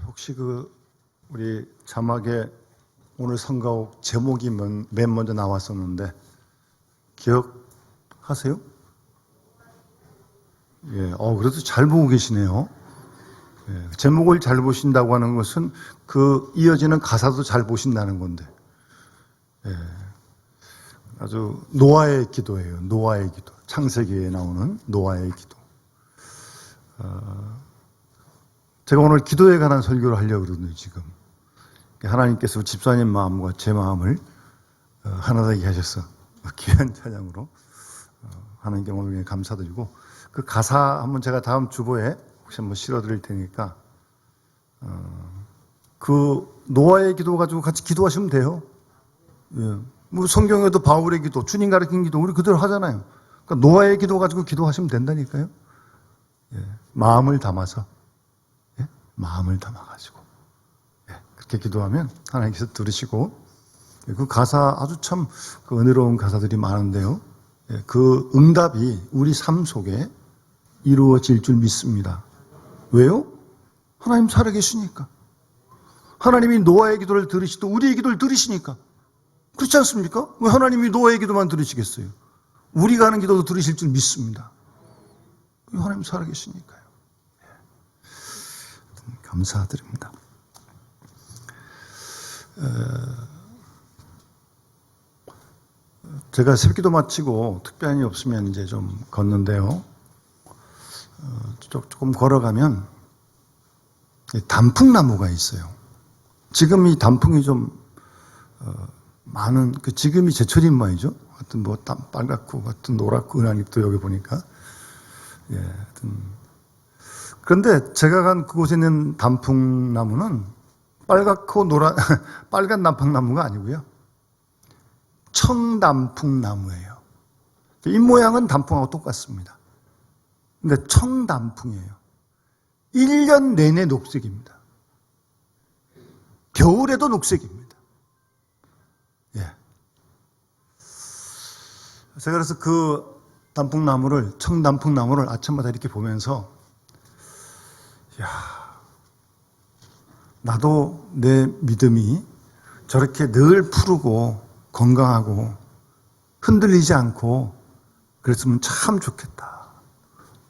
혹시 우리 자막에 오늘 성가곡 제목이 맨 먼저 나왔었는데 기억하세요? 그래도 잘 보고 계시네요. 제목을 잘 보신다고 하는 것은 이어지는 가사도 잘 보신다는 건데, 아주 노아의 기도예요. 노아의 기도. 창세기에 나오는 노아의 기도. 제가 오늘 기도에 관한 설교를 하려고 그러거든요, 지금. 하나님께서 집사님 마음과 제 마음을 하나 되게 하셔서 귀한 찬양으로 하나님께 오늘 감사드리고, 그 가사 한번 제가 다음 주보에 혹시 한번 실어드릴 테니까 노아의 기도 가지고 같이 기도하시면 돼요. 뭐 성경에도 바울의 기도, 주님 가르친 기도 우리 그대로 하잖아요. 그러니까 노아의 기도 가지고 기도하시면 된다니까요. 마음을 담아서, 마음을 담아가지고 그렇게 기도하면 하나님께서 들으시고, 그 가사 아주 참 은혜로운 가사들이 많은데요. 그 응답이 우리 삶 속에 이루어질 줄 믿습니다. 왜요? 하나님 살아계시니까. 하나님이 노아의 기도를 들으시고 우리의 기도를 들으시니까. 그렇지 않습니까? 왜 하나님이 노아의 기도만 들으시겠어요? 우리가 하는 기도도 들으실 줄 믿습니다. 하나님 살아계시니까요. 감사드립니다. 제가 새벽기도 마치고 특별히 없으면 이제 좀 걷는데요. 조금 걸어가면 단풍나무가 있어요. 지금 이 단풍이 좀 많은, 지금이 제철인 모양이죠. 하여튼 뭐 빨갛고, 하여튼 노랗고, 은하니 또 여기 보니까. 하여튼. 그런데 제가 간 그곳에 있는 단풍나무는 빨갛고 빨간 단풍나무가 아니고요. 청단풍나무예요. 잎 모양은 단풍하고 똑같습니다. 근데 청단풍이에요. 1년 내내 녹색입니다. 겨울에도 녹색입니다. 제가 그래서 그 청단풍나무를 아침마다 이렇게 보면서, 나도 내 믿음이 저렇게 늘 푸르고 건강하고 흔들리지 않고 그랬으면 참 좋겠다.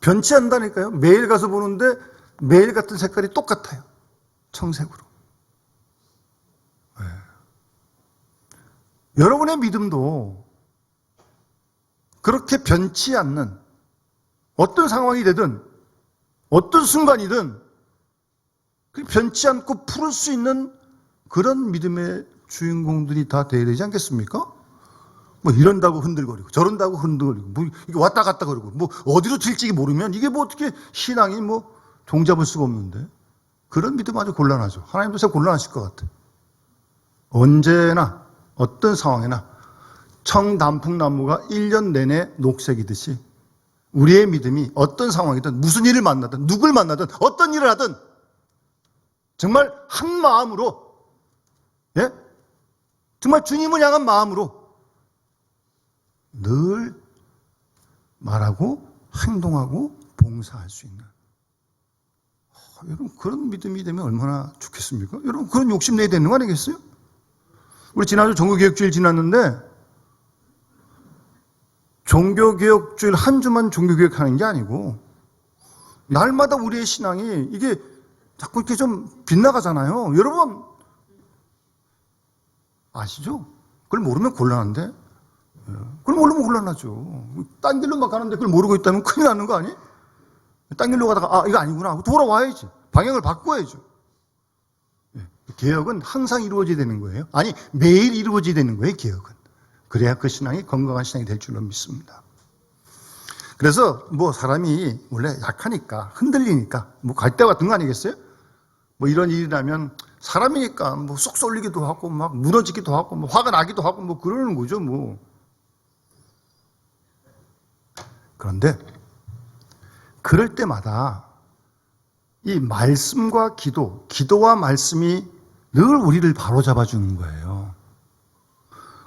변치 않다니까요. 매일 가서 보는데 매일 같은 색깔이 똑같아요. 청색으로. 여러분의 믿음도 그렇게 변치 않는, 어떤 상황이 되든 어떤 순간이든 변치 않고 푸를 수 있는 그런 믿음의 주인공들이 다 되어야 되지 않겠습니까? 뭐 이런다고 흔들거리고 저런다고 흔들거리고 뭐 이게 왔다 갔다 거리고 뭐 어디로 튈지 모르면 이게 뭐 어떻게 신앙이 뭐 종잡을 수가 없는데, 그런 믿음 아주 곤란하죠. 하나님도 참 곤란하실 것 같아요. 언제나 어떤 상황이나 청단풍나무가 1년 내내 녹색이듯이 우리의 믿음이 어떤 상황이든 무슨 일을 만나든 누굴 만나든 어떤 일을 하든 정말 한 마음으로, 정말 주님을 향한 마음으로 늘 말하고 행동하고 봉사할 수 있는, 여러분 그런 믿음이 되면 얼마나 좋겠습니까? 여러분 그런 욕심 내야 되는 거 아니겠어요? 우리 지난주 종교개혁주일 지났는데, 종교개혁주일 한 주만 종교개혁하는 게 아니고 날마다 우리의 신앙이 이게 자꾸 이렇게 좀 빗나가잖아요. 여러분 아시죠? 그걸 모르면 곤란한데, 그걸 모르면 곤란하죠. 딴 길로 막 가는데 그걸 모르고 있다면 큰일 나는 거 아니? 딴 길로 가다가 이거 아니구나 돌아와야지. 방향을 바꿔야죠. 개혁은 항상 이루어져야 되는 거예요. 아니 매일 이루어져야 되는 거예요. 개혁은. 그래야 그 신앙이 건강한 신앙이 될 줄로 믿습니다. 그래서 뭐 사람이 원래 약하니까 흔들리니까 뭐 갈대 같은 거 아니겠어요? 뭐 이런 일이 나면 사람이니까 뭐 쏙 쏠리기도 하고 막 무너지기도 하고 뭐 화가 나기도 하고 뭐 그러는 거죠 뭐. 그런데 그럴 때마다 이 말씀과 기도와 말씀이 늘 우리를 바로잡아 주는 거예요.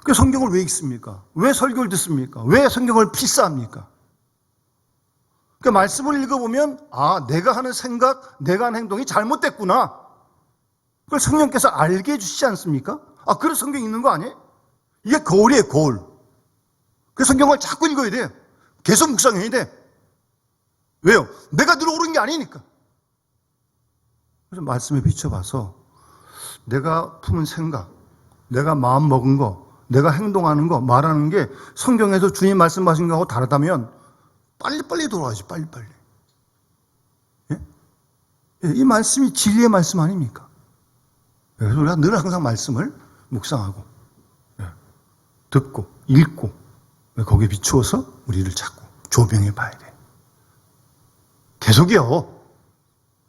그 성경을 왜 읽습니까? 왜 설교를 듣습니까? 왜 성경을 필사합니까? 그 말씀을 읽어보면 내가 하는 생각, 내가 하는 행동이 잘못됐구나. 그걸 성령께서 알게 해주시지 않습니까? 아, 그래서 성경 읽는 거 아니에요? 이게 거울이에요, 거울. 그래서 성경을 자꾸 읽어야 돼요. 계속 묵상해야 돼. 왜요? 내가 늘 옳은 게 아니니까. 그래서 말씀에 비춰봐서 내가 품은 생각, 내가 마음 먹은 거, 내가 행동하는 거, 말하는 게 성경에서 주님 말씀하신 거하고 다르다면 빨리빨리 돌아가지, 빨리빨리. 예? 이 말씀이 진리의 말씀 아닙니까? 그래서 우리가 늘 항상 말씀을 묵상하고, 듣고, 읽고, 거기에 비추어서 우리를 자꾸 조명해 봐야 돼. 계속이요.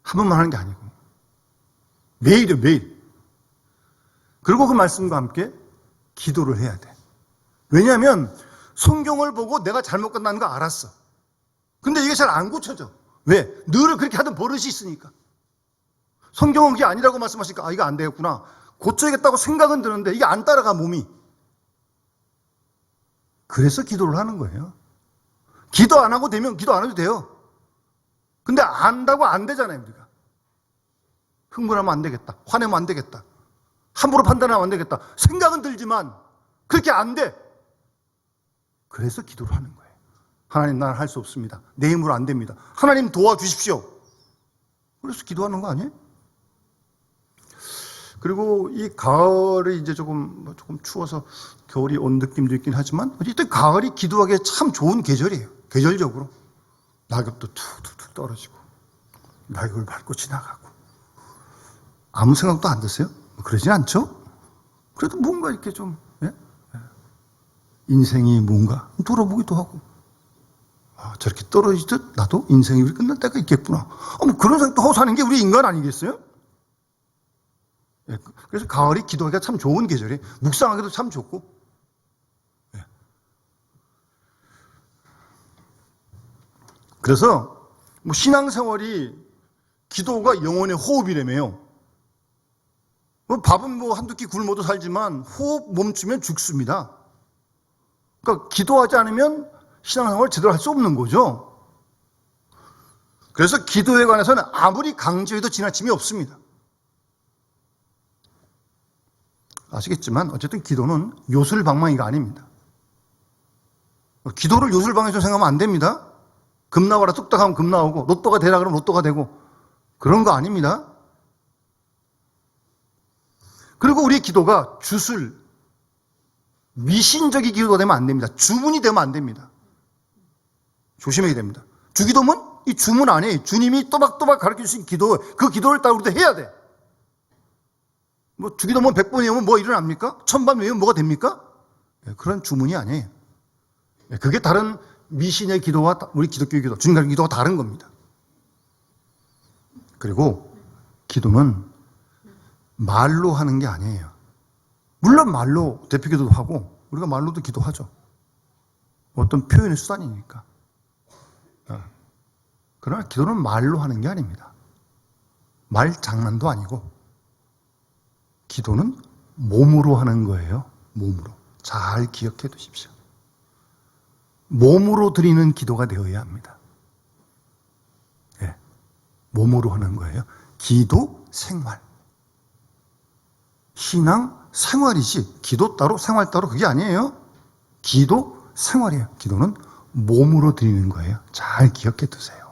한 번만 하는 게 아니고. 매일이요, 매일. 그리고 그 말씀과 함께 기도를 해야 돼. 왜냐하면 성경을 보고 내가 잘못 끝나는 거 알았어. 근데 이게 잘 안 고쳐져. 왜? 늘 그렇게 하던 버릇이 있으니까. 성경은 그게 아니라고 말씀하시니까 아, 이거 안 되겠구나. 고쳐야겠다고 생각은 드는데 이게 안 따라가, 몸이. 그래서 기도를 하는 거예요. 기도 안 하고 되면 기도 안 해도 돼요. 근데 안다고 안 되잖아요, 우리가. 흥분하면 안 되겠다. 화내면 안 되겠다. 함부로 판단하면 안 되겠다. 생각은 들지만 그렇게 안 돼. 그래서 기도를 하는 거예요. 하나님, 나는 할 수 없습니다. 내 힘으로 안 됩니다. 하나님 도와주십시오. 그래서 기도하는 거 아니에요? 그리고 이 가을이 이제 조금 추워서 겨울이 온 느낌도 있긴 하지만 어쨌든 가을이 기도하기에 참 좋은 계절이에요. 계절적으로. 낙엽도 툭툭툭 떨어지고 낙엽을 밟고 지나가고 아무 생각도 안 드세요? 그러진 않죠? 그래도 뭔가 이렇게 좀 인생이 뭔가 돌아보기도 하고 아, 저렇게 떨어지듯 나도 인생이 끝날 때가 있겠구나. 뭐 그런 생각도 하고 사는 게 우리 인간 아니겠어요? 그래서 가을이 기도하기가 참 좋은 계절이에요. 묵상하기도 참 좋고. 그래서 뭐 신앙생활이 기도가 영혼의 호흡이라며요. 뭐 밥은 뭐 한두 끼 굶어도 살지만 호흡 멈추면 죽습니다. 그러니까 기도하지 않으면 신앙생활을 제대로 할 수 없는 거죠. 그래서 기도에 관해서는 아무리 강조해도 지나침이 없습니다. 아시겠지만 어쨌든 기도는 요술방망이가 아닙니다. 기도를 요술방망이로 생각하면 안 됩니다. 금 나와라 뚝딱 하면 금 나오고 로또가 되라 그러면 로또가 되고 그런 거 아닙니다. 그리고 우리 기도가 주술, 미신적인 기도가 되면 안 됩니다. 주문이 되면 안 됩니다. 조심해야 됩니다. 주기도문? 이 주문 아니에요. 주님이 또박또박 가르쳐 주신 기도, 그 기도를 따라 우리도 해야 돼. 뭐 주기도문 100번 외우면 뭐 일어납니까? 1000번 외우면 뭐가 됩니까? 그런 주문이 아니에요. 그게 다른 미신의 기도와 우리 기독교의 기도, 주님 가르친 기도가 다른 겁니다. 그리고 기도는 말로 하는 게 아니에요. 물론 말로 대표기도도 하고 우리가 말로도 기도하죠. 어떤 표현의 수단이니까. 그러나 기도는 말로 하는 게 아닙니다. 말 장난도 아니고 기도는 몸으로 하는 거예요. 몸으로. 잘 기억해 두십시오. 몸으로 드리는 기도가 되어야 합니다. 예, 몸으로 하는 거예요. 기도 생활. 신앙 생활이지 기도 따로 생활 따로 그게 아니에요. 기도 생활이에요. 기도는 몸으로 드리는 거예요. 잘 기억해 두세요.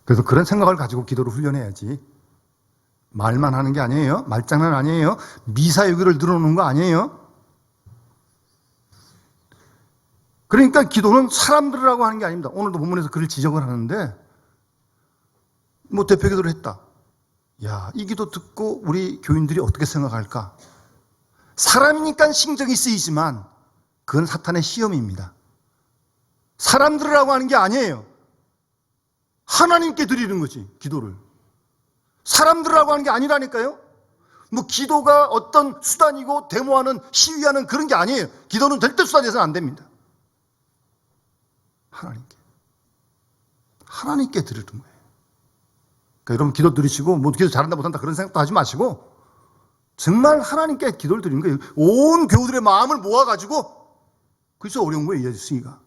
그래서 그런 생각을 가지고 기도를 훈련해야지. 말만 하는 게 아니에요. 말장난 아니에요. 미사여기를 늘어놓는 거 아니에요. 그러니까 기도는 사람들을 하고 하는 게 아닙니다. 오늘도 본문에서 그를 지적을 하는데 뭐 대표기도를 했다. 야, 이 기도 듣고 우리 교인들이 어떻게 생각할까? 사람이니까 신경이 쓰이지만 그건 사탄의 시험입니다. 사람들을 하고 하는 게 아니에요. 하나님께 드리는 거지, 기도를. 사람들을 하고 하는 게 아니라니까요. 뭐 기도가 어떤 수단이고 데모하는 시위하는 그런 게 아니에요. 기도는 절대 수단에서는 안 됩니다. 하나님께 드리는 거예요. 그러니까 여러분 기도 드리시고 뭐 기도 잘한다 못한다 그런 생각도 하지 마시고 정말 하나님께 기도를 드리는 거예요. 온 교우들의 마음을 모아가지고 그래서 어려운 거예요. 예수님이가.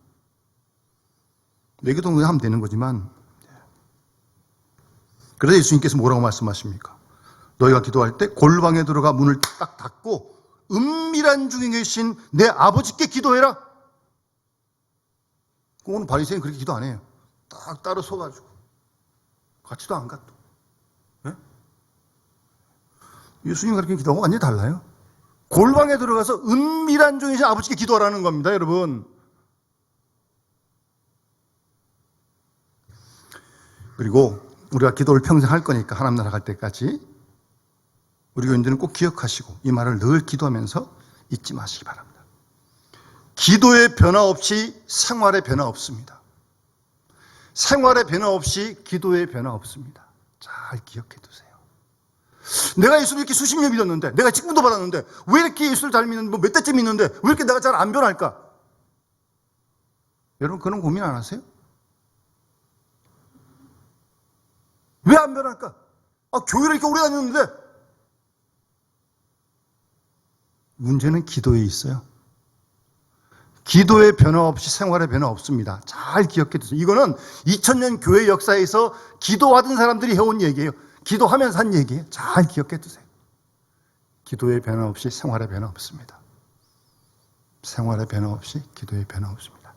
내 기도는 하면 되는 거지만 그래서 예수님께서 뭐라고 말씀하십니까? 너희가 기도할 때 골방에 들어가 문을 딱 닫고 은밀한 중에 계신 내 아버지께 기도해라. 오늘 바리새인 그렇게 기도 안 해요. 딱 따로 서가지고 같이도 안 가. 네? 예수님 가르치는 기도하고 완전히 달라요. 골방에 들어가서 은밀한 중에 계신 아버지께 기도하라는 겁니다, 여러분. 그리고 우리가 기도를 평생 할 거니까 하나님 나라 갈 때까지 우리 교인들은 꼭 기억하시고 이 말을 늘 기도하면서 잊지 마시기 바랍니다. 기도의 변화 없이 생활의 변화 없습니다. 생활의 변화 없이 기도의 변화 없습니다. 잘 기억해 두세요. 내가 예수를 이렇게 수십 년 믿었는데, 내가 직분도 받았는데 왜 이렇게 예수를 잘 믿는데, 몇 대째 믿는데 왜 이렇게 내가 잘 안 변할까? 여러분 그런 고민 안 하세요? 왜 안 변할까? 교회를 이렇게 오래 다녔는데. 문제는 기도에 있어요. 기도의 변화 없이 생활의 변화 없습니다. 잘 기억해 두세요. 이거는 2000년 교회 역사에서 기도하던 사람들이 해온 얘기예요. 기도하면서 한 얘기예요. 잘 기억해 두세요. 기도의 변화 없이 생활의 변화 없습니다. 생활의 변화 없이 기도의 변화 없습니다.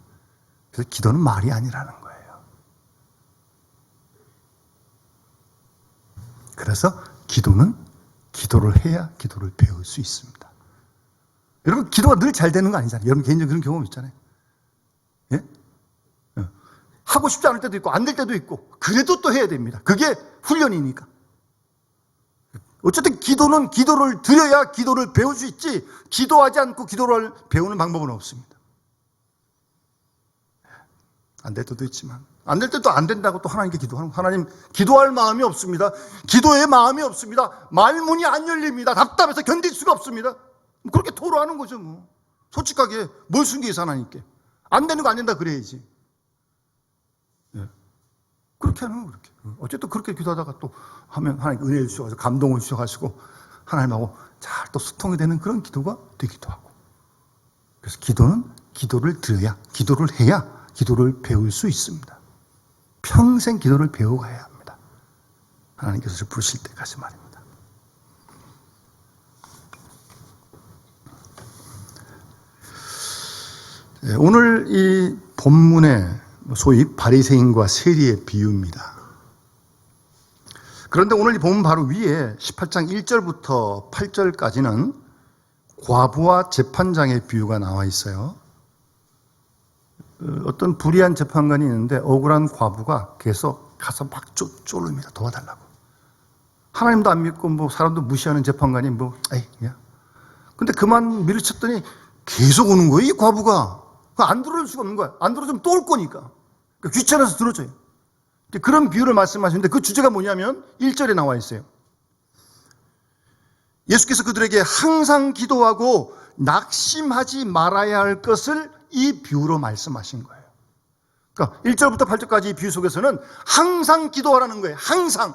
그래서 기도는 말이 아니라는 거예요. 그래서 기도는 기도를 해야 기도를 배울 수 있습니다. 여러분 기도가 늘 잘 되는 거 아니잖아요. 여러분 개인적으로 그런 경험 있잖아요. 예? 하고 싶지 않을 때도 있고 안 될 때도 있고 그래도 또 해야 됩니다. 그게 훈련이니까. 어쨌든 기도는 기도를 드려야 기도를 배울 수 있지 기도하지 않고 기도를 배우는 방법은 없습니다. 안 될 때도 있지만 안 될 때도 안 된다고 또 하나님께 기도하는 하나님 기도할 마음이 없습니다. 기도의 마음이 없습니다. 말문이 안 열립니다. 답답해서 견딜 수가 없습니다. 그렇게 토로하는 거죠 뭐. 솔직하게 뭘 숨기겠어 하나님께. 안 되는 거 안 된다 그래야지. 예. 그렇게 하는 거 그렇게. 어쨌든 그렇게 기도하다가 또 하면 하나님 은혜를 주셔가지고 감동을 주셔가지고 하나님하고 잘 또 소통이 되는 그런 기도가 되기도 하고. 그래서 기도는 기도를 드려야 기도를 해야 기도를 배울 수 있습니다. 평생 기도를 배워가야 합니다. 하나님께서 부르실 때까지 말입니다. 오늘 이 본문의 소위 바리새인과 세리의 비유입니다. 그런데 오늘 이 본문 바로 위에 18장 1절부터 8절까지는 과부와 재판장의 비유가 나와 있어요. 어떤 불의한 재판관이 있는데 억울한 과부가 계속 가서 막 쫄릅니다. 도와달라고. 하나님도 안 믿고 뭐 사람도 무시하는 재판관이 야. 근데 그만 밀어쳤더니 계속 오는 거예요, 이 과부가. 안 들어줄 수가 없는 거야. 안 들어주면 또 올 거니까. 그러니까 귀찮아서 들어줘요. 그런 비유를 말씀하시는데 그 주제가 뭐냐면 1절에 나와 있어요. 예수께서 그들에게 항상 기도하고 낙심하지 말아야 할 것을 이 비유로 말씀하신 거예요. 그러니까 1절부터 8절까지 이 비유 속에서는 항상 기도하라는 거예요. 항상.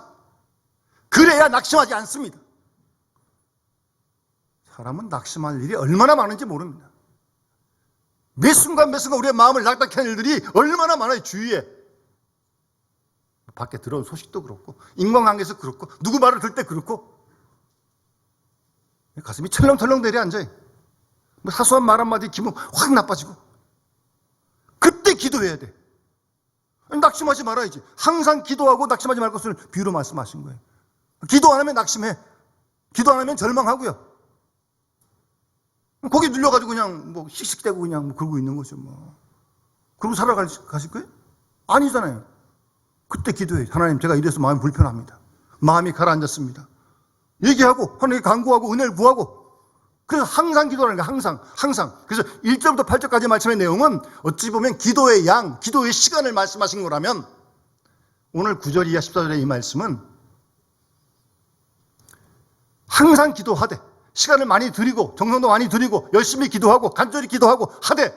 그래야 낙심하지 않습니다. 사람은 낙심할 일이 얼마나 많은지 모릅니다. 매 순간 우리의 마음을 낙닥해 하는 일들이 얼마나 많아요, 주위에. 밖에 들어온 소식도 그렇고, 인간관계에서 그렇고, 누구 말을 들을 때 그렇고, 가슴이 철렁철렁 내려앉아요. 사소한 말 한마디 기분 확 나빠지고. 그때 기도해야 돼. 낙심하지 말아야지. 항상 기도하고 낙심하지 말 것을 비유로 말씀하신 거예요. 기도 안 하면 낙심해. 기도 안 하면 절망하고요. 거기 눌려가지고 그냥 씩씩대고 그냥 그러고 있는 거죠 그러고 살아가실 거예요? 아니잖아요. 그때 기도해. 하나님 제가 이래서 마음이 불편합니다. 마음이 가라앉았습니다. 얘기하고 하나님께 간구하고 은혜를 구하고. 그래서 항상 기도하는 거예요. 항상. 그래서 1절부터 8절까지 말씀의 내용은 어찌 보면 기도의 양, 기도의 시간을 말씀하신 거라면 오늘 9절 이하 14절의 이 말씀은 항상 기도하되 시간을 많이 드리고 정성도 많이 드리고 열심히 기도하고 간절히 기도하고 하되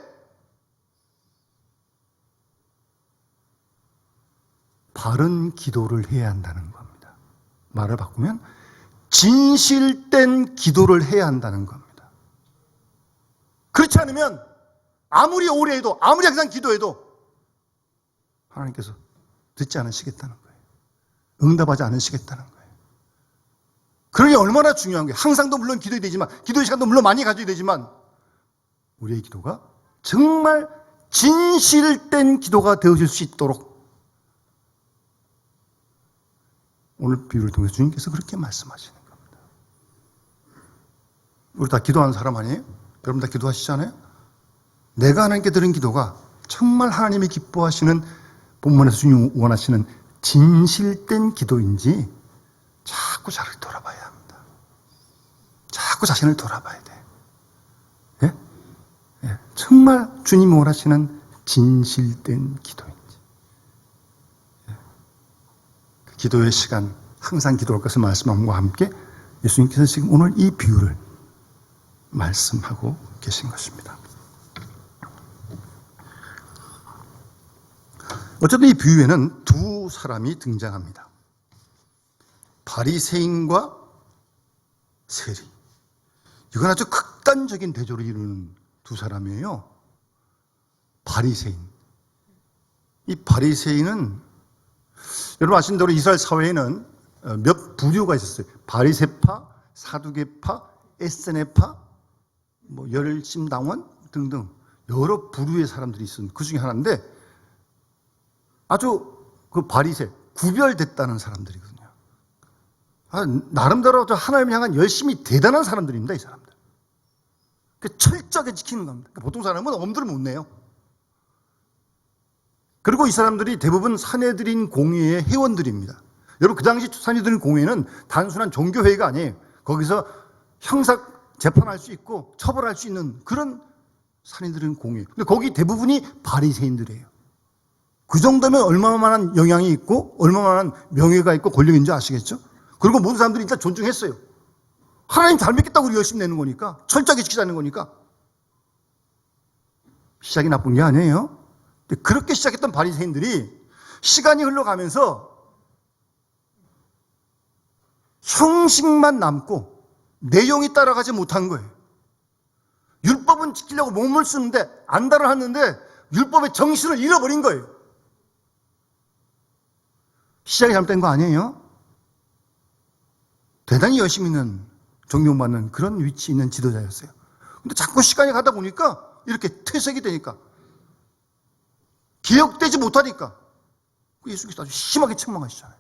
바른 기도를 해야 한다는 겁니다. 말을 바꾸면 진실된 기도를 해야 한다는 겁니다. 그렇지 않으면 아무리 오래 해도 아무리 항상 기도해도 하나님께서 듣지 않으시겠다는 거예요. 응답하지 않으시겠다는 거예요. 그러니 얼마나 중요한 거예요. 항상도 물론 기도해야 되지만, 기도의 시간도 물론 많이 가져야 되지만, 우리의 기도가 정말 진실된 기도가 되어질 수 있도록 오늘 비유를 통해서 주님께서 그렇게 말씀하시는 겁니다. 우리 다 기도하는 사람 아니에요? 여러분 다 기도하시잖아요? 내가 하나님께 드린 기도가 정말 하나님이 기뻐하시는, 본문에서 주님 원하시는 진실된 기도인지 자꾸 자기를 돌아봐야 합니다. 자꾸 자신을 돌아봐야 돼. 예? 예. 정말 주님이 원하시는 진실된 기도인지. 예. 그 기도의 시간, 항상 기도할 것을 말씀함과 함께 예수님께서 지금 오늘 이 비유를 말씀하고 계신 것입니다. 어쨌든 이 비유에는 두 사람이 등장합니다. 바리새인과 세리. 이건 아주 극단적인 대조를 이루는 두 사람이에요. 바리새인. 이 바리새인은 여러분 아시는 대로 이스라엘 사회에는 몇 부류가 있었어요. 바리새파, 사두개파, 에세네파, 열심당원 등등 여러 부류의 사람들이 있었는데 그 중에 하나인데 아주 그 바리새, 구별됐다는 사람들이거든요. 나름대로 하나님을 향한 열심히 대단한 사람들입니다, 이 사람들. 철저하게 지키는 겁니다. 보통 사람은 엄두를 못 내요. 그리고 이 사람들이 대부분 산헤드린 공회의 회원들입니다. 여러분, 그 당시 산헤드린 공회는 단순한 종교회의가 아니에요. 거기서 형사 재판할 수 있고 처벌할 수 있는 그런 산헤드린 공회. 근데 거기 대부분이 바리새인들이에요. 그 정도면 얼마만한 영향이 있고 얼마만한 명예가 있고 권력인지 아시겠죠? 그리고 모든 사람들이 일단 존중했어요. 하나님 잘 믿겠다고 우리 열심히 내는 거니까, 철저하게 지키자는 거니까. 시작이 나쁜 게 아니에요. 근데 그렇게 시작했던 바리새인들이 시간이 흘러가면서 형식만 남고 내용이 따라가지 못한 거예요. 율법은 지키려고 몸을 쓰는데 안달을 하는데 율법의 정신을 잃어버린 거예요. 시작이 잘못된 거 아니에요? 대단히 열심히 있는, 존경받는 그런 위치에 있는 지도자였어요. 근데 자꾸 시간이 가다 보니까 이렇게 퇴색이 되니까, 기억되지 못하니까 예수께서 아주 심하게 책망하시잖아요.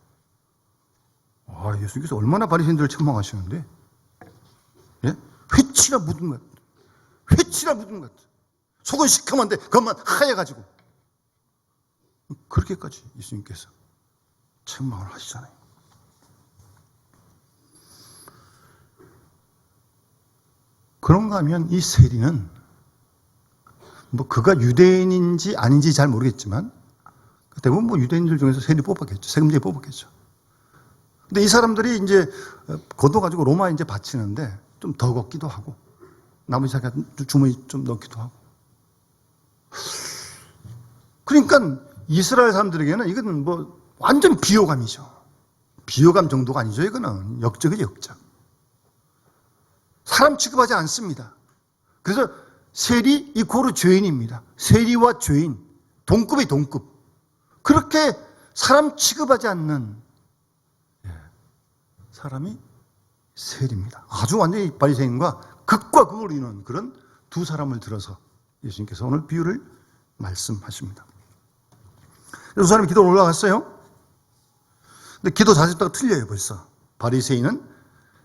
예수께서 얼마나 바리새인들을 책망하시는데, 예? 회치라 묻은 것 같아. 회치라 묻은 것 같아. 속은 시커먼데 겉만 하얘가지고. 그렇게까지 예수님께서 책망을 하시잖아요. 그런가 하면 이 세리는 그가 유대인인지 아닌지 잘 모르겠지만 대부분 유대인들 중에서 세리 뽑았겠죠. 세금제 뽑았겠죠. 근데 이 사람들이 이제 걷어가지고 로마에 이제 바치는데 좀 더 걷기도 하고 나머지 자기가 주머니 좀 넣기도 하고. 그러니까 이스라엘 사람들에게는 이건 완전 비호감이죠. 비호감 정도가 아니죠. 이거는 역적이죠, 역적. 사람 취급하지 않습니다. 그래서 세리 이코르 죄인입니다. 세리와 죄인, 동급이 동급. 그렇게 사람 취급하지 않는 사람이 세리입니다. 아주 완전히 바리새인과 극과 극을 이루는 그런 두 사람을 들어서 예수님께서 오늘 비유를 말씀하십니다. 두 사람이 기도로 올라갔어요. 근데 기도 자세가 틀려요, 벌써. 바리새인은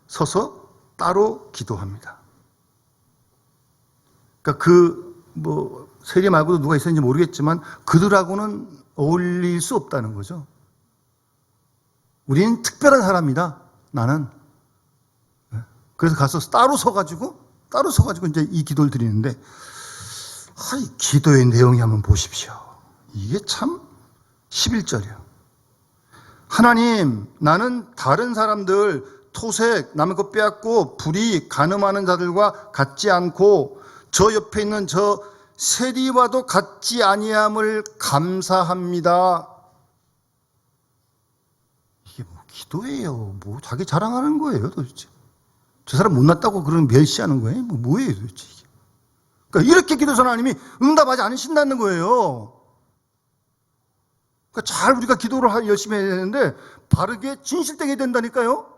서서 따로 기도합니다. 그러니까 세리 말고도 누가 있었는지 모르겠지만 그들하고는 어울릴 수 없다는 거죠. 우리는 특별한 사람이다, 나는. 그래서 가서 따로 서가지고 이제 이 기도를 드리는데, 이 기도의 내용이 한번 보십시오. 이게 참 11절이에요. 하나님, 나는 다른 사람들, 토색, 남의 것 빼앗고 불의, 간음하는 자들과 같지 않고 저 옆에 있는 저 세리와도 같지 아니함을 감사합니다. 이게 기도예요? 자기 자랑하는 거예요, 도대체? 저 사람 못났다고 그런 멸시하는 거예요? 뭐예요, 도대체? 그러니까 이렇게 기도해서 하나님이 응답하지 않으신다는 거예요. 그러니까 잘 우리가 기도를 열심히 해야 되는데 바르게 진실되게 된다니까요.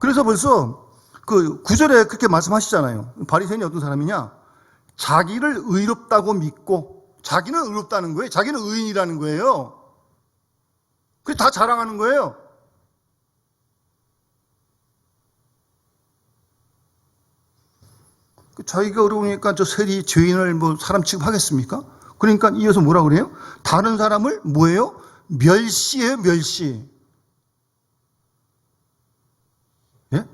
그래서 벌써 그 9절에 그렇게 말씀하시잖아요. 바리새인이 어떤 사람이냐? 자기를 의롭다고 믿고, 자기는 의롭다는 거예요. 자기는 의인이라는 거예요. 그게 다 자랑하는 거예요. 자기가 어려우니까 저 세리 죄인을 뭐 사람 취급하겠습니까? 그러니까 이어서 뭐라 그래요? 다른 사람을 뭐예요? 멸시해요, 멸시. 예?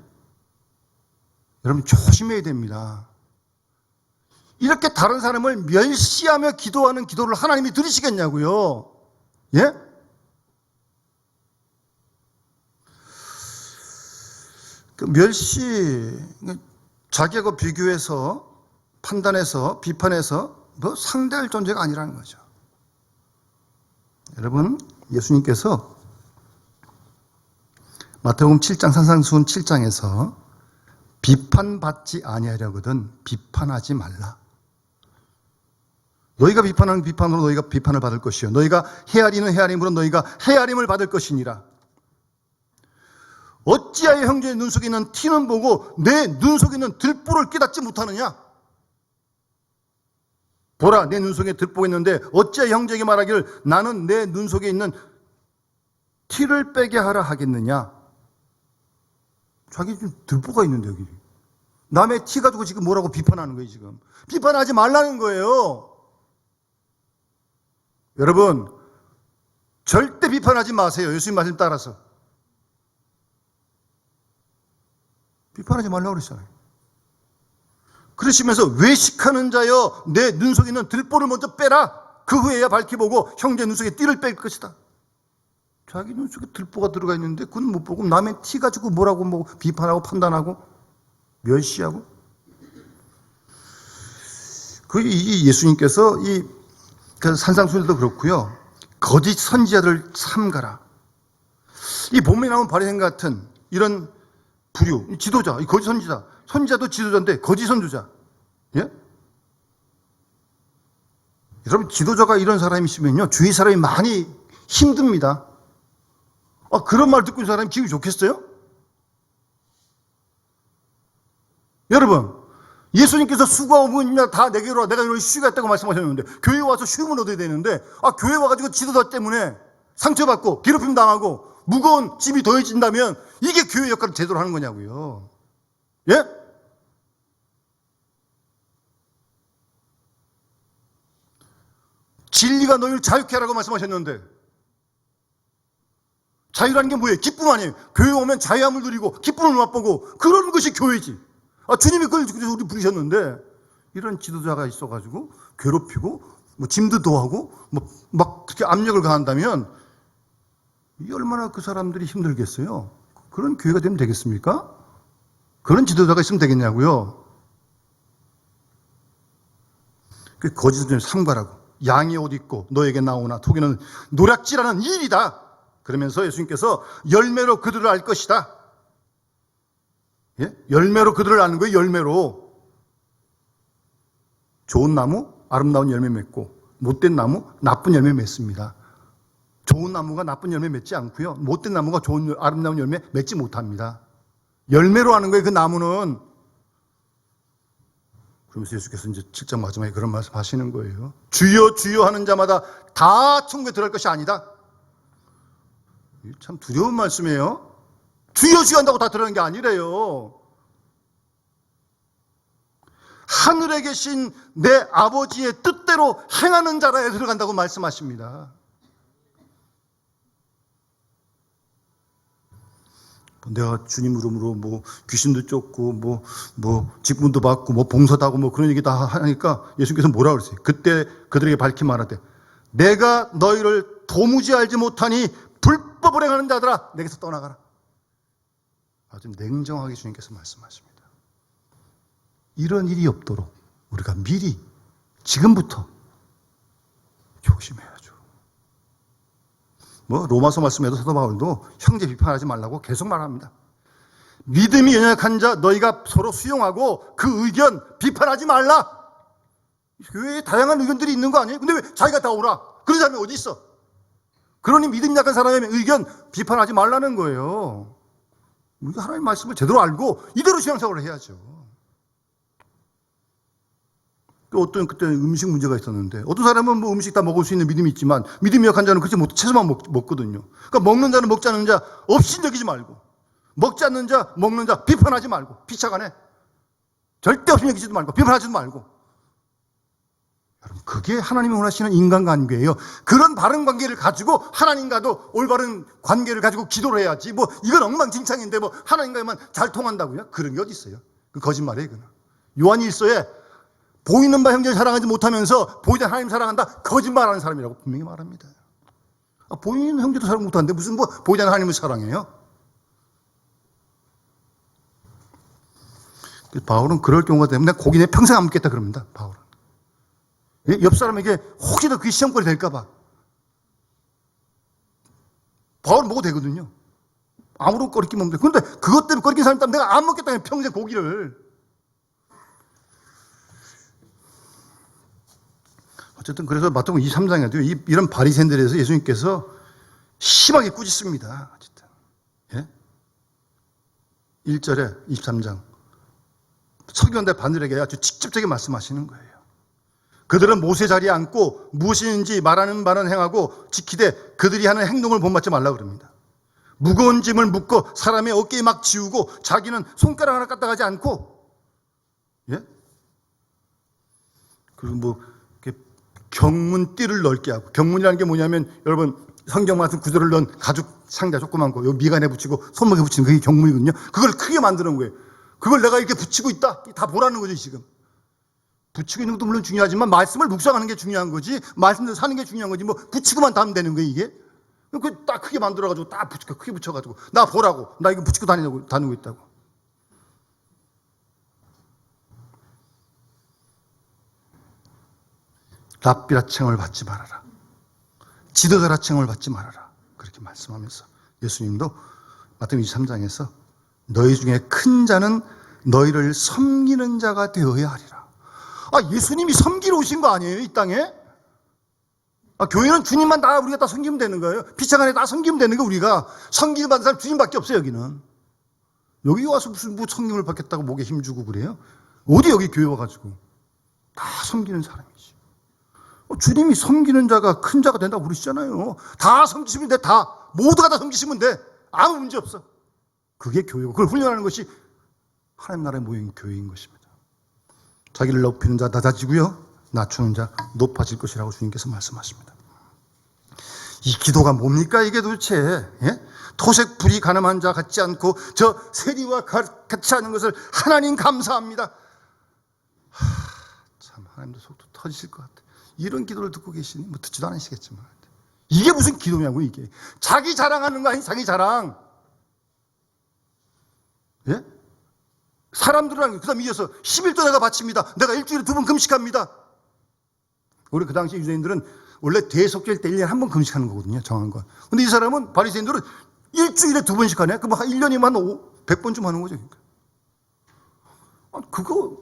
여러분 조심해야 됩니다. 이렇게 다른 사람을 멸시하며 기도하는 기도를 하나님이 들으시겠냐고요? 예? 그 멸시, 자기하고 비교해서 판단해서 비판해서 뭐 상대할 존재가 아니라는 거죠. 여러분, 예수님께서 마태복음 7장 산상수훈 7장에서 비판받지 아니하려거든 비판하지 말라. 너희가 비판하는 비판으로 너희가 비판을 받을 것이요 너희가 헤아리는 헤아림으로 너희가 헤아림을 받을 것이니라. 어찌하여 형제의 눈 속에 있는 티는 보고 내 눈 속에 있는 들보를 깨닫지 못하느냐? 보라, 내 눈 속에 들보가 있는데 어찌하여 형제에게 말하기를 나는 내 눈 속에 있는 티를 빼게 하라 하겠느냐? 자기 지금 들보가 있는데 여기 남의 티 가지고 지금 뭐라고 비판하는 거예요. 지금 비판하지 말라는 거예요. 여러분 절대 비판하지 마세요. 예수님 말씀 따라서 비판하지 말라고 그랬잖아요. 그러시면서 외식하는 자여 내 눈 속에 있는 들보를 먼저 빼라. 그 후에야 밝히 보고 형제 눈 속에 띠를 뺄 것이다. 자기 눈 속에 들보가 들어가 있는데 그건 못 보고 남의 티 가지고 뭐라고 뭐 비판하고 판단하고 멸시하고. 이 예수님께서 이 산상수훈도 그렇고요. 거짓 선지자들 삼가라. 이 본문에 나온 바리새인 같은 이런 부류, 지도자, 이 거짓 선지자. 선지자도 지도자인데 거짓 선지자. 예? 여러분 지도자가 이런 사람이시면요. 주위 사람이 많이 힘듭니다. 그런 말 듣고 있는 사람이 기분이 좋겠어요? 여러분, 예수님께서 수고하고 오면 다 내게로 와. 내가 너희 쉬가 있다고 말씀하셨는데 교회 와서 쉼을 얻어야 되는데 교회 와가지고 지도자 때문에 상처받고 괴롭힘 당하고 무거운 짐이 더해진다면 이게 교회 역할을 제대로 하는 거냐고요. 예? 진리가 너희를 자유케 하라고 말씀하셨는데 자유라는 게 뭐예요? 기쁨 아니에요. 교회 오면 자유함을 누리고 기쁨을 맛보고 그런 것이 교회지. 주님이 그걸 우리 부르셨는데 이런 지도자가 있어가지고 괴롭히고 뭐 짐도 더하고 뭐 막 그렇게 압력을 가한다면 이 얼마나 그 사람들이 힘들겠어요. 그런 교회가 되면 되겠습니까? 그런 지도자가 있으면 되겠냐고요. 그 거짓을 삼가라고. 양의 옷 입고 너에게 나오나 토기는 노략질하는 일이다. 그러면서 예수님께서 열매로 그들을 알 것이다. 예? 열매로 그들을 아는 거예요. 열매로. 좋은 나무 아름다운 열매 맺고 못된 나무 나쁜 열매 맺습니다. 좋은 나무가 나쁜 열매 맺지 않고요. 못된 나무가 좋은 아름다운 열매 맺지 못합니다. 열매로 아는 거예요. 그 나무는. 그러면서 예수께서 이제 7장 마지막에 그런 말씀 하시는 거예요. 주여 주여 하는 자마다 다 천국에 들어갈 것이 아니다. 참 두려운 말씀이에요. 주여 주여 한다고 다 들어가는 게 아니래요. 하늘에 계신 내 아버지의 뜻대로 행하는 자라에 들어간다고 말씀하십니다. 내가 주님 이름으로 뭐 귀신도 쫓고 뭐 직분도 받고 뭐 봉사도 하고 뭐 그런 얘기 다 하니까 예수님께서 뭐라 그랬어요? 그때 그들에게 밝히 말하되 내가 너희를 도무지 알지 못하니 불법을 행하는 자들아 내게서 떠나가라. 아주 냉정하게 주님께서 말씀하십니다. 이런 일이 없도록 우리가 미리 지금부터 조심해야죠. 로마서 말씀에도 사도 바울도 형제 비판하지 말라고 계속 말합니다. 믿음이 연약한 자 너희가 서로 수용하고 그 의견 비판하지 말라. 교회에 다양한 의견들이 있는 거 아니에요? 근데 왜 자기가 다 오라? 그런 사람이 어디 있어? 그러니 믿음이 약한 사람의 의견 비판하지 말라는 거예요. 우리가 하나님 말씀을 제대로 알고 이대로 신앙생활을 해야죠. 또 어떤 그때 음식 문제가 있었는데 어떤 사람은 뭐 음식 다 먹을 수 있는 믿음이 있지만 믿음이 약한 자는 그렇지 못 채소만 먹거든요. 그러니까 먹는 자는 먹지 않는 자 없인 여기지 말고 먹지 않는 자 먹는 자 비판하지 말고 피차간에 절대 없인 여기지도 말고 비판하지도 말고 여러분 그게 하나님이 원하시는 인간관계예요. 그런 바른 관계를 가지고 하나님과도 올바른 관계를 가지고 기도를 해야지 뭐 이건 엉망진창인데 뭐 하나님과만 잘 통한다고요? 그런 게 어디 있어요? 그 거짓말이에요. 그건. 요한일서에 보이는 바 형제를 사랑하지 못하면서 보이지 않는 하나님 사랑한다? 거짓말하는 사람이라고 분명히 말합니다. 보이는 형제도 사랑 못하는데 무슨 뭐 보이지 않는 하나님을 사랑해요? 바울은 그럴 경우가 되면 내가 고기 내 평생 안 먹겠다 그럽니다. 바울은. 옆 사람에게 혹시나 그게 시험거리 될까 봐. 바울은 먹어도 되거든요. 아무런 꺼리낌 없는데. 그런데 그것 때문에 꺼리낀 사람 때문에 내가 안 먹겠다 평생 고기를. 어쨌든 그래서 마태복음 23장에도 이런 바리새인들에 대해서 예수님께서 심하게 꾸짖습니다. 어쨌든. 예? 1절에 23장 서기관들 반들에게 아주 직접적인 말씀하시는 거예요. 그들은 모세 자리에 앉고 무엇인지 말하는 바는 행하고 지키되 그들이 하는 행동을 본받지 말라 그럽니다. 무거운 짐을 묶어 사람의 어깨에 막 지우고 자기는 손가락 하나 까딱하지 않고 예? 그리고 뭐 경문띠를 넓게 하고 경문이라는 게 뭐냐면 여러분 성경 같은 구절을 넣은 가죽 상자 조그만 거 요 미간에 붙이고 손목에 붙이는 그게 경문이거든요. 그걸 크게 만드는 거예요. 그걸 내가 이렇게 붙이고 있다. 다 보라는 거죠 지금. 붙이고 있는 것도 물론 중요하지만 말씀을 묵상하는 게 중요한 거지 말씀대로 사는 게 중요한 거지 뭐 붙이고만 다면 되는 거예요 이게. 그 딱 크게 만들어가지고 딱 붙이고 크게 붙여가지고 나 보라고 나 이거 붙이고 다니고 있다고. 랍비라 칭을 받지 말아라. 지도자라 칭을 받지 말아라. 그렇게 말씀하면서 예수님도 마태복음 23장에서 너희 중에 큰 자는 너희를 섬기는 자가 되어야 하리라. 예수님이 섬기러 오신 거 아니에요 이 땅에? 교회는 주님만 다 우리가 다 섬기면 되는 거예요. 피차간에 다 섬기면 되는 거예요. 우리가 섬기는 받는 사람 주님밖에 없어요 여기는. 여기 와서 무슨 뭐 섬김을 받겠다고 목에 힘주고 그래요? 어디 여기 교회 와가지고 다 섬기는 사람이지. 주님이 섬기는 자가 큰 자가 된다고 그러시잖아요. 다 섬기시면 돼. 다 모두가 다 섬기시면 돼. 아무 문제 없어. 그게 교회고 그걸 훈련하는 것이 하나님 나라의 모형인 교회인 것입니다. 자기를 높이는 자 낮아지고요 낮추는 자 높아질 것이라고 주님께서 말씀하십니다. 이 기도가 뭡니까 이게 도대체? 예? 토색 불이 가늠한 자 같지 않고 저 세리와 같이 하는 것을 하나님 감사합니다. 참 하나님도 속도 터지실 것 같아요. 이런 기도를 듣고 계시니 뭐 듣지도 않으시겠지만 이게 무슨 기도냐고 이게. 자기 자랑하는 거 아니 자기 자랑. 예? 사람들은 그 다음 이어서 11조 내가 바칩니다. 내가 일주일에 2번 금식합니다. 우리 그 당시 유대인들은 원래 대속죄일 때 1년에 한 번 금식하는 거거든요. 정한 건. 근데 이 사람은 바리새인들은 일주일에 2번씩 하네. 그럼 1년이면 한 100번쯤 하는 거죠. 그거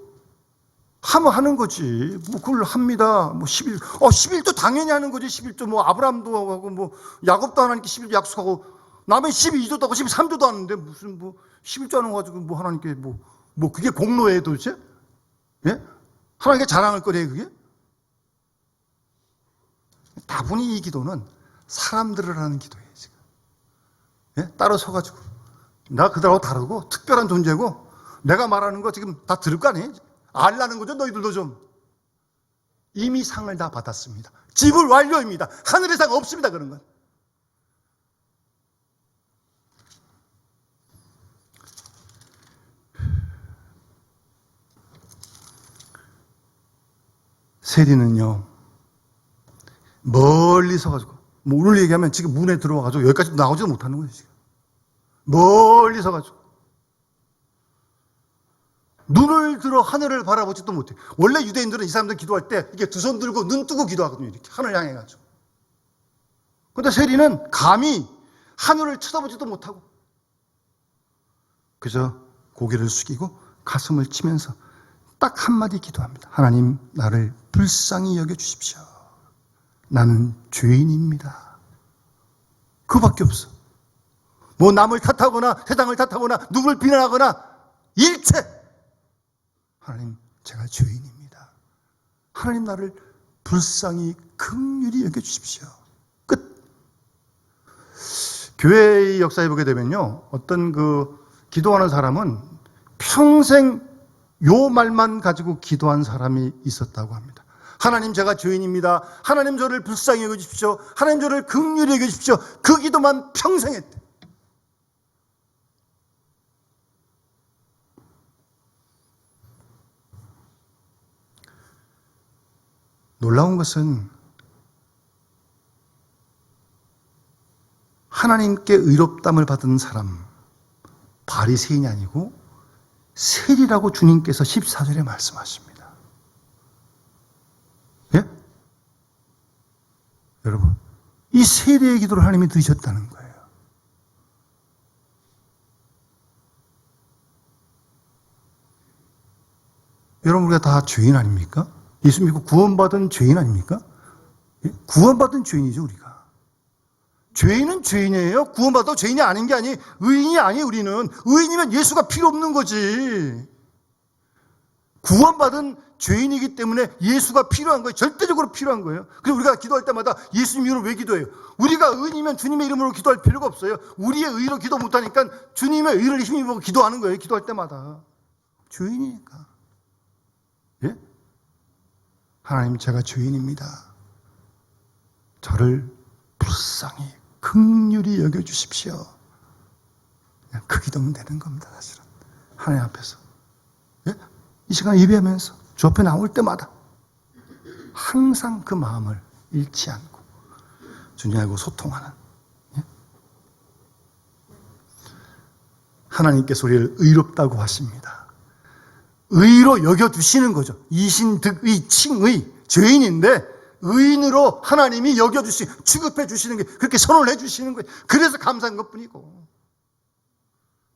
하면 하는 거지. 뭐 그걸 합니다. 뭐 11조 당연히 하는 거지. 11조 뭐 아브라함도 하고 뭐 야곱도 하나님께 11조 약속하고 남의 12조도 하고 13조도 하는데 무슨 뭐 11조 하는 거 가지고 뭐 하나님께 뭐 그게 공로예요 도대체? 예? 하나님께 자랑할 거래요 그게? 다분히 이 기도는 사람들을 하는 기도예요 지금. 예? 따로 서가지고 나 그들하고 다르고 특별한 존재고 내가 말하는 거 지금 다 들을 거 아니에요? 알라는 거죠 너희들도 좀. 이미 상을 다 받았습니다. 지불 완료입니다. 하늘의 상 없습니다 그런 건. 세리는요 멀리 서가지고 뭐 오늘 얘기하면 지금 문에 들어와가지고 여기까지 나오지도 못하는 거예요 지금. 멀리 서가지고 눈을 들어 하늘을 바라보지도 못해. 원래 유대인들은 이 사람들 기도할 때 이렇게 두 손 들고 눈 뜨고 기도하거든요. 이렇게 하늘 향해가지고. 그런데 세리는 감히 하늘을 쳐다보지도 못하고 그저 고개를 숙이고 가슴을 치면서 딱 한마디 기도합니다. 하나님 나를 불쌍히 여겨주십시오. 나는 죄인입니다. 그거밖에 없어. 뭐 남을 탓하거나 세상을 탓하거나 누구를 비난하거나 일체 하나님 제가 죄인입니다. 하나님 나를 불쌍히 긍휼히 여겨주십시오. 끝. 교회의 역사에 보게 되면요, 어떤 기도하는 사람은 평생 요 말만 가지고 기도한 사람이 있었다고 합니다. 하나님 제가 죄인입니다. 하나님 저를 불쌍히 여겨주십시오. 하나님 저를 긍휼히 여겨주십시오. 그 기도만 평생 했대. 놀라운 것은 하나님께 의롭담을 받은 사람, 바리새인이 아니고 세리라고 주님께서 14절에 말씀하십니다. 예? 여러분, 이 세리의 기도를 하나님이 들으셨다는 거예요. 여러분, 우리가 다 죄인 아닙니까? 예수 믿고 구원받은 죄인 아닙니까? 예? 구원받은 죄인이죠, 우리가. 죄인은 죄인이에요. 구원받아도 죄인이 아닌 게 아니, 의인이 아니에요, 우리는. 의인이면 예수가 필요 없는 거지. 구원받은 죄인이기 때문에 예수가 필요한 거예요. 절대적으로 필요한 거예요. 그래서 우리가 기도할 때마다 예수님 이름으로 왜 기도해요? 우리가 의인이면 주님의 이름으로 기도할 필요가 없어요. 우리의 의로 기도 못하니까 주님의 의를 힘입어 기도하는 거예요. 기도할 때마다. 죄인이니까. 예? 하나님 제가 죄인입니다. 저를 불쌍히 긍휼히 여겨주십시오. 그냥 그 기도면 되는 겁니다. 사실은 하나님 앞에서. 예? 이 시간 예배하면서 주 앞에 나올 때마다 항상 그 마음을 잃지 않고 주님하고 소통하는, 예? 하나님께서 우리를 의롭다고 하십니다. 의로 여겨주시는 거죠. 이신득의 칭의, 죄인인데 의인으로 하나님이 취급해 주시는 게, 그렇게 선언을 해 주시는 거예요. 그래서 감사한 것 뿐이고.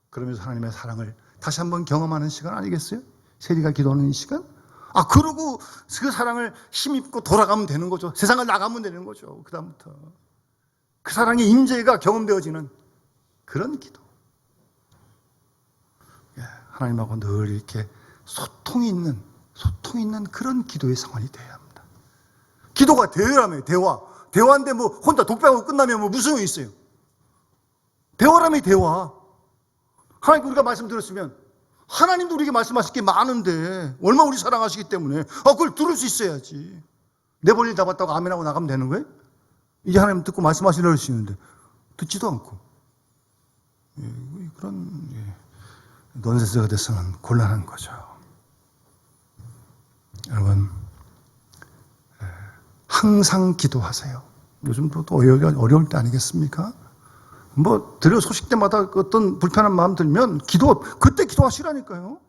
그러면서 하나님의 사랑을 다시 한번 경험하는 시간 아니겠어요? 세리가 기도하는 이 시간? 그러고 그 사랑을 힘입고 돌아가면 되는 거죠. 세상을 나가면 되는 거죠. 그다음부터. 그 사랑의 임재가 경험되어지는 그런 기도. 예, 하나님하고 늘 이렇게 소통이 있는 그런 기도의 상황이 돼야 합니다. 기도가 대화라며요, 대화. 대화인데 뭐 혼자 독백하고 끝나면 뭐 무슨 의미 있어요? 대화라며, 대화. 하나님께 우리가 말씀 들었으면 하나님도 우리에게 말씀하실 게 많은데 얼마나 우리 사랑하시기 때문에 그걸 들을 수 있어야지. 내 볼일 잡았다고 아멘하고 나가면 되는 거예요? 이제 하나님 듣고 말씀하시려고 하시는데 듣지도 않고. 그런 넌센스가 돼서는 곤란한 거죠. 여러분, 항상 기도하세요. 요즘도 또 어려울 때 아니겠습니까? 들려 소식 때마다 어떤 불편한 마음 들면 그때 기도하시라니까요.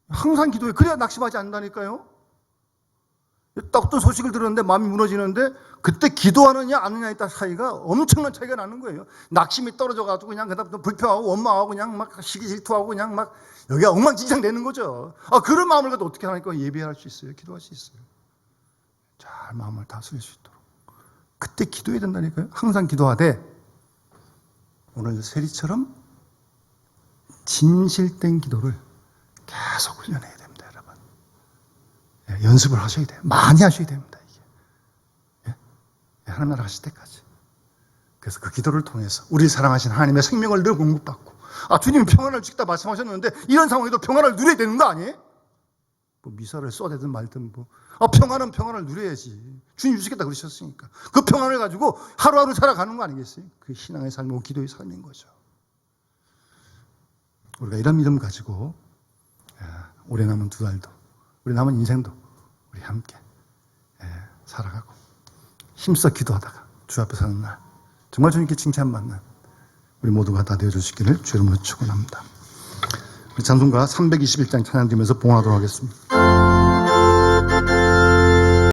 항상 기도해. 그래야 낙심하지 않는다니까요. 딱 어떤 소식을 들었는데 마음이 무너지는데 그때 기도하느냐 안 하느냐에 따라 차이가, 엄청난 차이가 나는 거예요. 낙심이 떨어져가지고 그냥 그다음부터 불평하고 원망하고 그냥 막 시기 질투하고 그냥 막 여기가 엉망진창 되는 거죠. 그런 마음을 가지고 어떻게 하니까 예배할 수 있어요. 기도할 수 있어요. 잘 마음을 다스릴 수 있도록. 그때 기도해야 된다니까요. 항상 기도하되 오늘 세리처럼 진실된 기도를 계속 훈련해야 됩니다, 여러분. 연습을 하셔야 돼요. 많이 하셔야 됩니다, 이게. 하나님 나라 하실 때까지. 그래서 그 기도를 통해서 우리 사랑하신 하나님의 생명을 늘 공급받고, 주님이 평안을 주겠다 말씀하셨는데 이런 상황에도 평안을 누려야 되는 거 아니에요? 미사를 쏘대든 말든 평안은 평안을 누려야지. 주님 주시겠다 그러셨으니까. 그 평안을 가지고 하루하루 살아가는 거 아니겠어요? 그게 신앙의 삶이고 기도의 삶인 거죠. 우리가 이런 믿음 가지고 올해 남은 2달도, 우리 남은 인생도 우리 함께 살아가고 힘써 기도하다가 주 앞에 서는 날 정말 주님께 칭찬받는 우리 모두가 다 되어주시기를 주의 이름으로 축원합니다. 우리 찬송가 321장 찬양 드리면서 봉헌하도록 하겠습니다.